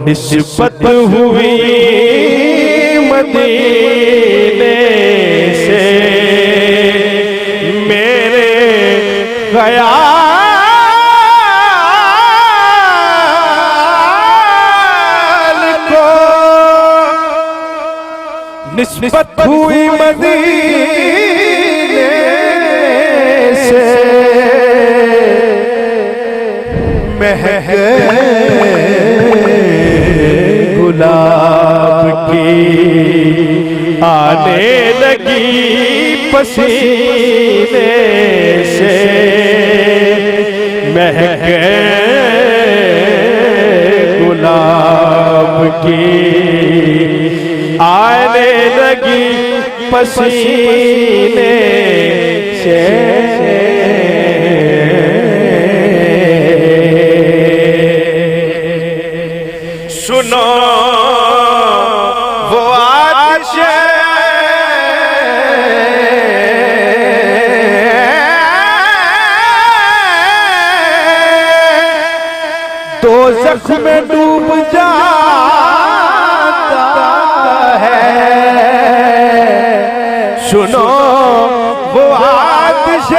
निस्बत हुई मदीने से मेरे ख्याल को, निस्बत हुई मदीने से महके गुलाब की आने लगी पसीने से, महके गुलाब की आने लगी पसीने से। सुनो वो आतिश दोज़ख में डूब जाता है। सुनो वो आतिश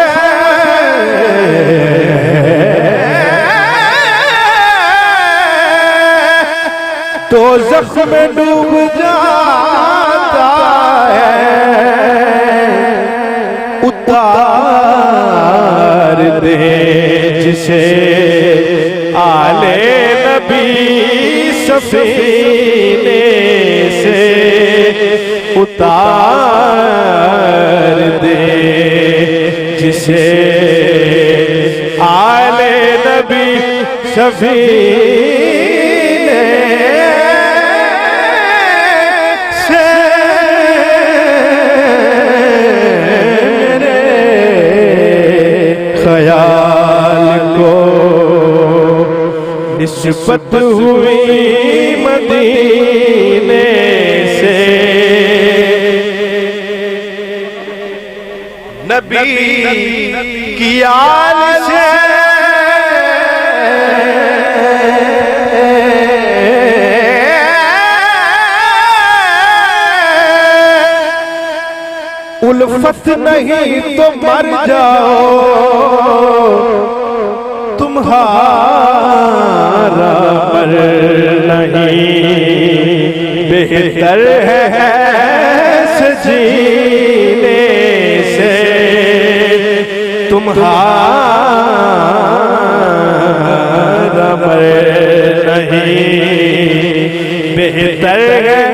दोज़ख में डूब जाता है। उतार दे जिसे आले नबी सफीने से, उतार दे जिसे आले नबी सफीने से। मेरे ख्याल को निस्बत हुई मदीने से नबी की आल से। उल्फत नहीं तो मर जाओ, तुम्हारा मर नहीं बेहतर है जीने से। तुम्हारा मर नहीं बेहतर है